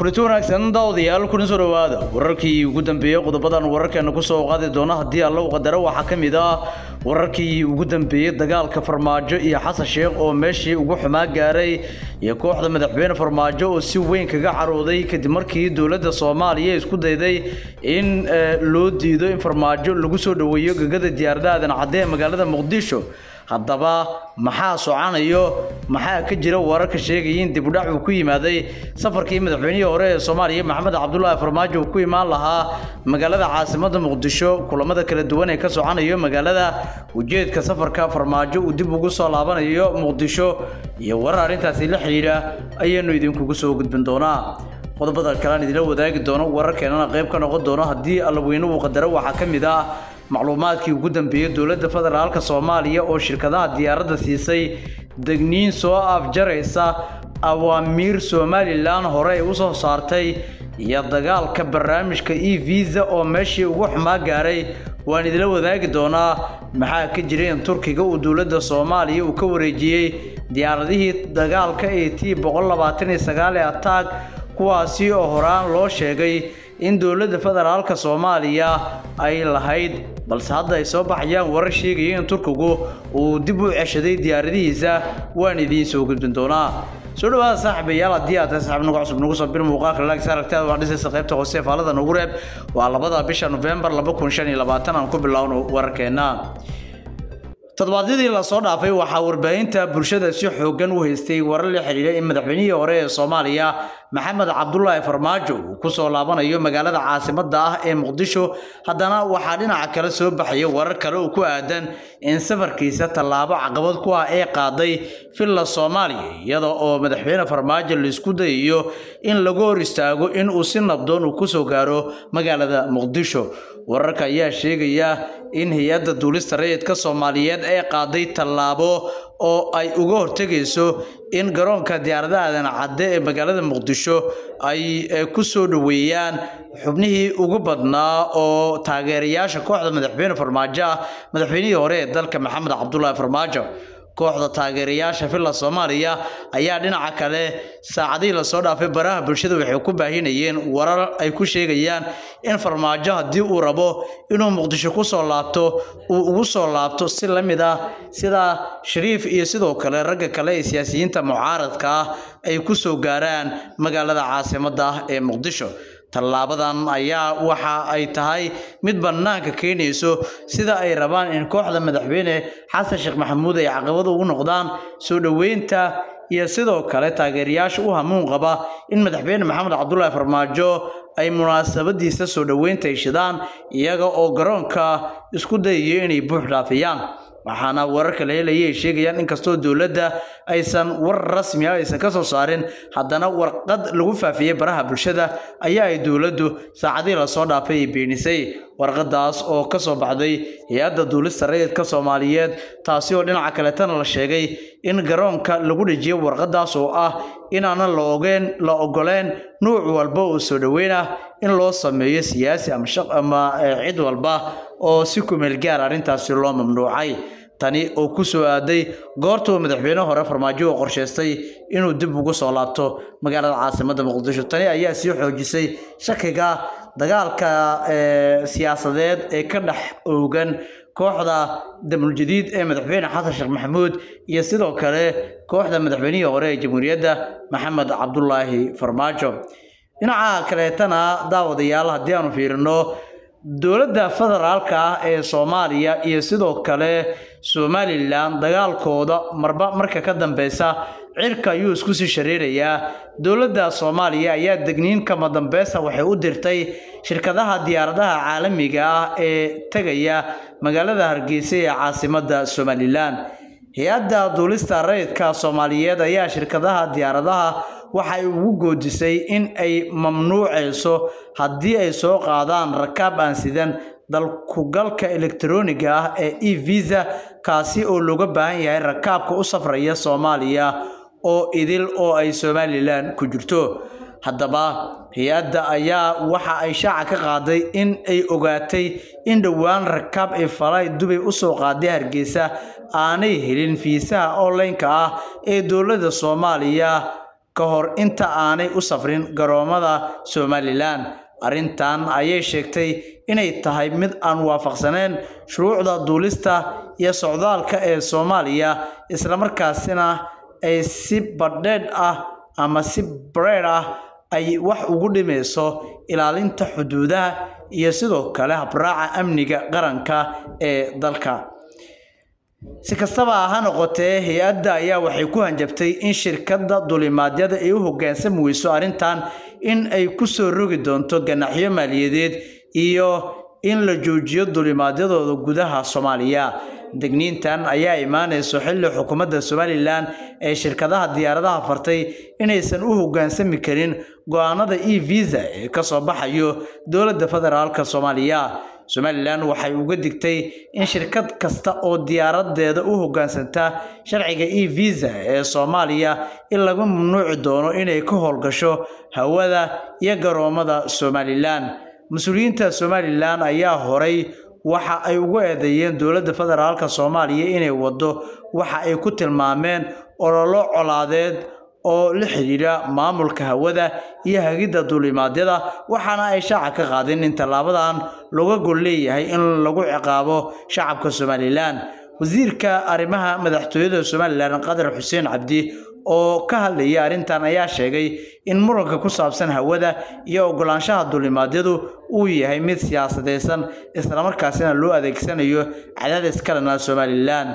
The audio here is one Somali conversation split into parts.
kulanti wanaagsan daawadayaal kuna soo dhawaada wararkii ugu dambeeyay qodobadan wararkeena ku soo qaadi doona hadii alla uu qadaro waxa kamid ah wararkii ugu dambeeyay dagaalka Farmaajo iyo Xasan Sheekh oo meeshii ugu xumaa gaaray iyo kooxda madaxweyne Farmaajo oo si weyn kaga carooday kadib markii dawladda Soomaaliya isku dayday in loo diido in Farmaajo lagu soo dhaweeyo gagada diyaaradaha cadee magaalada Muqdisho haddaba maxaa socanayo maxaa ka jira wararka sheegayeen dib u dhac uu ku yimaaday safarkii madaxweynihii hore ee Soomaaliya Maxamed Cabdullaahi Farmaajo ku imaan lahaa magaalada caasimadda Muqdisho kulamada kala duwan ee ka socanayo magaalada ujeedka safarka Farmaajo uu dib ugu soo laabanayo Muqdisho iyo warar arintaasi la xiriira ayaynu idinku soo gudbin doonaa qodobada kale idin wadaagi doono wararkeena qayb ka noqon doona hadii alla weynuhu qadaro waxa kamid ah macluumaadkii ugu dambeeyay dawladda federaalka Soomaaliya oo shirkadaha diyaaradda siisay degniin soo afjaraysa awaamiir Somaliland hore u soo saartay iyo dagaalka barnaamijka e-visa oo meeshii ugu xumaa gaaray waan idin wadaagi doonaa maxaa ka jiray in Turkiga uu dawladda Soomaaliya uu ka wareejiyay diyaaradihii dagaalka ee T-129 attack kuwaasi oo horaan loo sheegay in dawladda federaalka Soomaaliya ay lahayd balse hadda ay soo baxayaan warar sheegaya in Turkigu uu dib u ceshaday diyaaradihiisa waan idin soo gudbin doonaa soo dhawaada saaxiibayaal hadii aad saaxiibnaga cusub nagu soo bir muuqaalka like saaragtaada waa dhisay qaybta hoose faalada nagu reeb waa 2 bisha November 2025 aan ku bilowno wararkeena toddobaadkii la soo dhaafay waxa warbaahinta bulshada si xoogan u haystay warar la xiriira in madaxweynihii hore ee Soomaaliya Maxamed Cabdullaahi Farmaajo ku soo laabanayo magaalada caasimadda ah ee Muqdisho haddana waxa dhinaca kale soo baxay warar kale oo ku aadan in safarkiisa talaabo caqabad ku ah ee qaaday filla Soomaaliya iyadoo oo madaxweyne Farmaajo la isku dayayo in lagu hor istaago in uu si nabdoon u ku soo gaaro magaalada Muqdisho wararka ayaa sheegaya in hay'adda duulista rayidka Soomaaliyeed ay qaaday talaabo oo ay uga hortagayso in garoonka diyaaradaha cadde ee magaalada Muqdisho ay ku soo dhaweeyaan xubnihii ugu badnaa oo taageerayaasha kooxda madaxweyne Farmaajo madaxweynihii hore ee dalka Maxamed Cabdullaahi Farmaajo kooxda taageerayaasha filla Soomaaliya ayaa dhinaca kale saacadii la soo dhaafay baraha bulshada waxay ku baahinayeen warar ay ku sheegayaan in Farmaajo hadii uu rabo inuu Muqdisho ku soo laabto uu ugu soo laabto si la mid ah sida Shariif iyo sidoo kale ragga kale ee siyaasiyiinta mucaaradka ah ay ku soo gaaraan magaalada caasimadda ee Muqdisho talaabadan ayaa waxa ay tahay mid banaanka keenayso sida ay rabaan in kooxda madaxweyne Xasan Sheekh Maxamuud ay caqabad ugu noqdaan soo dhaweynta iyo sidoo kale taageerayaasha u hamuun qaba in madaxweyne Maxamed Cabdullaahi Farmaajo ay munaasabadiisa soo dhaweynta ay shidaan iyaga oo garoonka isku dayay inay buux dhaafiyaan waxaana wararka la helay sheegayaan in kastoo dawladda aysan war rasmi ah aysan ka soo saarin haddana warqad lagu faafiyay baraha bulshada ayaa ay dawladdu saacadii la soo dhaafay beenisay warqadaas oo ka soo baxday hay'adda duulista rayidka Soomaaliyeed taasi oo dhinaca kale tan la sheegay in garoonka lagu dhajiyo warqadaas oo ah in aan la ogoleen nooc walba oo soo dhaweyn ah in loo sameeyo siyaasi ama cid walba oo si ku meel gaar arintaasi loo mamnuucay tani oo ku soo aaday goorta madaxweyne hore Farmaajo oo qorsheystay inuu dib ugu soo laabto magaalada caasimadda Muqdisho tani ayaa sii xoojisay shakiga dagaalka siyaasadeed ee ka dhex oogan kooxda Damul Jadiid ee madaxweyne Xasan Sheekh Maxamuud iyo sidoo kale kooxda madaxweynihii hore ee Jamhuuriyadda Maxamed Cabdullaahi Farmaajo dhinaca kale tana daawadayaal hadii aanu fiirino dawladda federaalka ee Soomaaliya iyo sidoo kale Somaliland dagaalkooda marka ka dambeysa cirka ayuu isku sii shareerayaa dawladda Soomaaliya ayaa degniin kama dambeysa waxay u dirtay shirkadaha diyaaradaha caalamiga ah ee tagaya magaalada Hargeysa ee caasimadda Somaliland hay'adda duulista rayidka Soomaaliyeed ayaa shirkadaha diyaaradaha waxay ugu goodisay in ay mamnuucayso hadii ay soo qaadaan rakaab aan sidan dalku galka elektarooniga ah ee e-visa kaasi oo looga baahan yahay rakaabka u safraya Soomaaliya oo idil oo ay Somaliland ku jirto haddaba hay'adda ayaa waxa ay shaaca ka qaaday in ay ogaatay in dhawaan rakaab ay falay Dubai u soo qaaday Hargeysa aanay helin fiisaha online-ka ah ee dawladda Soomaaliya ka hor inta aanay u safrin garoomada Somaliland. Arrintan ayay sheegtay inay tahay mid aan waafaqsaneyn shuruucda duulista iyo socdaalka ee Soomaaliya, isla markaasina ay si badheedh ah ama si bareer ah ay wax ugu dhimayso ilaalinta xuduudaha iyo sidoo kale habraaca amniga qaranka ee dalka. Si kastaba ha noqotee, hay'adda ayaa waxay ku hanjabtay in shirkadda duulimaadyada ay u hoggaansan weyso arrintan in ay ku soo rogi doonto ganaaxyo maaliyadeed iyo in la joojiyo duulimaadyadooda gudaha Soomaaliya. Digniintan ayaa imaanayso xilli xukuumadda Somaliland ee shirkadaha diyaaradaha fartay inaysan u hoggaansami karin go'aanada e-visa ee ka soo baxayo dowladda federaalka Soomaaliya. Somaliland waxay uga digtay in shirkad kasta oo diyaaradeeda u hoggaansanta sharciga e-visa ee Soomaaliya in lagu mamnuuci doono inay ka howlgasho hawada iyo garoomada Somaliland. Mas'uuliyiinta Somaliland ayaa horay waxa ay ugu eedeeyeen dowladda federaalka Soomaaliya inay wado waxa ay ku tilmaameen ololo colaadeed oo la xiriira maamulka hawada iyo hagida duulimaadyada, waxaana ay shaaca ka qaadeen in talaabadan looga gol leeyahay in lagu ciqaabo shacabka Somaliland. Wasiirka arrimaha madaxtooyada Somaliland Qadar Xuseen Cabdi oo ka hadlayay arrintan ayaa sheegay in muranka ku saabsan hawada iyo ogolaanshaha duulimaadyadu uu yahay mid siyaasadeysan, isla markaasina loo adeegsanayo cadaadis ka dhan ah Somaliland.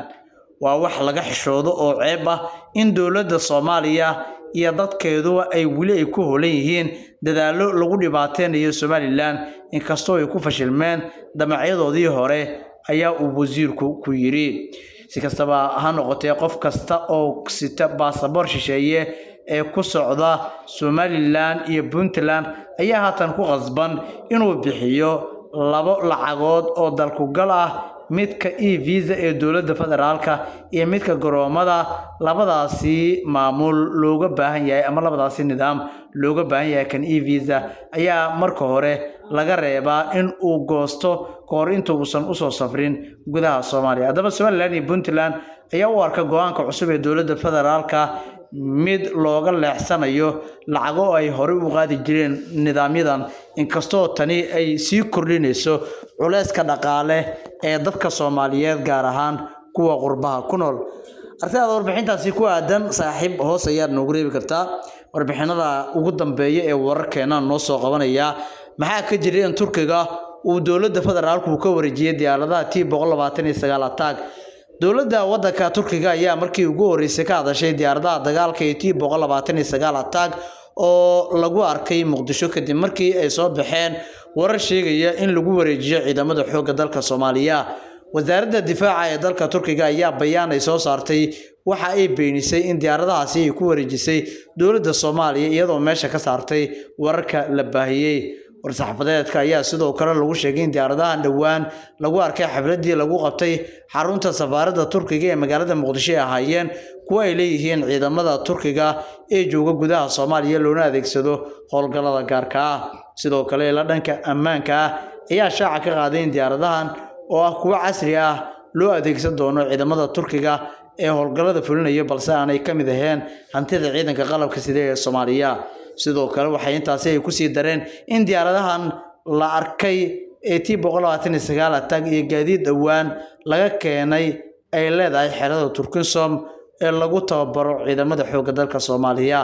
Waa wax laga xishoodo oo ceeb ah in dowladda Soomaaliya iyo dadkeedu ay weli ku hoolan yihiin dadaallo lagu dhibaateynayo Somaliland, inkastoo ay ku fashilmeen damacyadoodii hore, ayaa uu wasiirku ku yiri. Si kastaba ha noqotee, qof kasta oo sita baasaboor shisheeye ee ku socda Somaliland iyo Puntland ayaa haatan ku qasban inuu bixiyo labo lacagood oo dalku gal ah, midka e-visa ee dowladda federaalka iyo midka garoomada. Labadaasi maamul looga baahan yahay ama labadaasi nidaam looga baahan yahay. Kan e-visa ayaa marka hore laga reebaa in uu goosto kahor inta uusan u soo safrin gudaha Soomaaliya. Haddaba Somaliland iyo Puntland ayaa u arka go'aanka cusub ee dowladda federaalka mid looga leexsanayo lacago ay hore u qaadi jireen nidaamyadan, inkastoo tani ay sii kordhinayso culayska dhaqaale ee dadka Soomaaliyeed gaar ahaan kuwa qurbaha ku nool. Arrinta warbixintaasi ku aadan saaxiib hoos ayaad noogu reebi kartaa. Warbixinada ugu dambeeya ee wararkeena noo soo qabanaya maxaa ka jiray in Turkiga uu dowladda federaalku ka wareejiyay diyaaradaha T-129 attack. Dowladda waddanka Turkiga ayaa markii ugu horeysay ka hadashay diyaaradaha dagaalka ee T-129 attack oo lagu arkay Muqdisho kadib markii ay soo baxeen warar sheegaya in lagu wareejiyo ciidamada xoogga dalka Soomaaliya. Wasaaradda difaaca ee dalka Turkiga ayaa bayaan ay soo saartay waxa ay beenisay in diyaaradahaasi ay ku wareejisay dowladda Soomaaliya iyadoo meesha ka saartay wararka la baahiyay. War-saxaafadeedka ayaa sidoo kale lagu sheegay in diyaaradahan dhawaan lagu arkay xafladii lagu qabtay xarunta safaaradda Turkiga ee magaalada Muqdisho ay ahaayeen kuwa ay leeyihiin ciidamada Turkiga ee jooga gudaha Soomaaliya loona adeegsado howlgallada gaarka ah. Sidoo kale la dhanka ammaanka ayaa shaaca ka qaaday in diyaaradahan oo ah kuwa casri ah loo adeegsan doono ciidamada Turkiga ee howlgallada fulinaya, balse aanay ka mid ahayn hantida ciidanka qalabka sida ee Soomaaliya. Sidoo kale waxay intaasi ay ku sii dareen in diyaaradahan la arkay ee T-129 attack iyo gaadiid dhawaan laga keenay ay leedahay xerada Turkisom ee lagu tababaro ciidamada xoogga dalka Soomaaliya.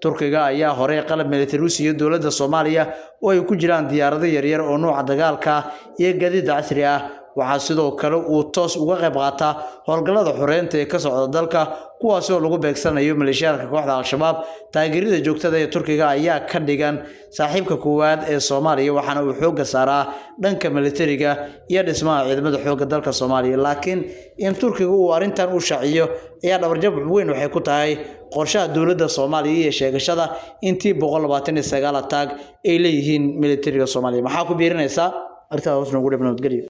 Turkiga ayaa hore qalab military u siiyay dowladda Soomaaliya oo ay ku jiraan diyaarado yaryar oo nooca dagaalka iyo gaadiid casri ah. Waxaa sidoo kale uu toos uga qayb qaataa howlgallada xoreynta ee ka socda dalka, kuwaas oo lagu beegsanayo maleeshiyada kooxda Al-Shabaab. Taageerada joogtada ee Turkiga ayaa ka dhigan saaxiibka koowaad ee Soomaaliya, waxaana uu xoogga saaraa dhanka militariga iyo dhismaha ciidamada xoogga dalka Soomaaliya. Laakiin in Turkiga uu arrintan u shaaciyo ayaa dhabarjab weyn waxay ku tahay qorshaha dowladda Soomaaliya iyo sheegashada in T-129 attack ay leeyihiin militariga Soomaaliya. Maxaa ku biirinaysa arrintaas nagu dhibnaa gariir.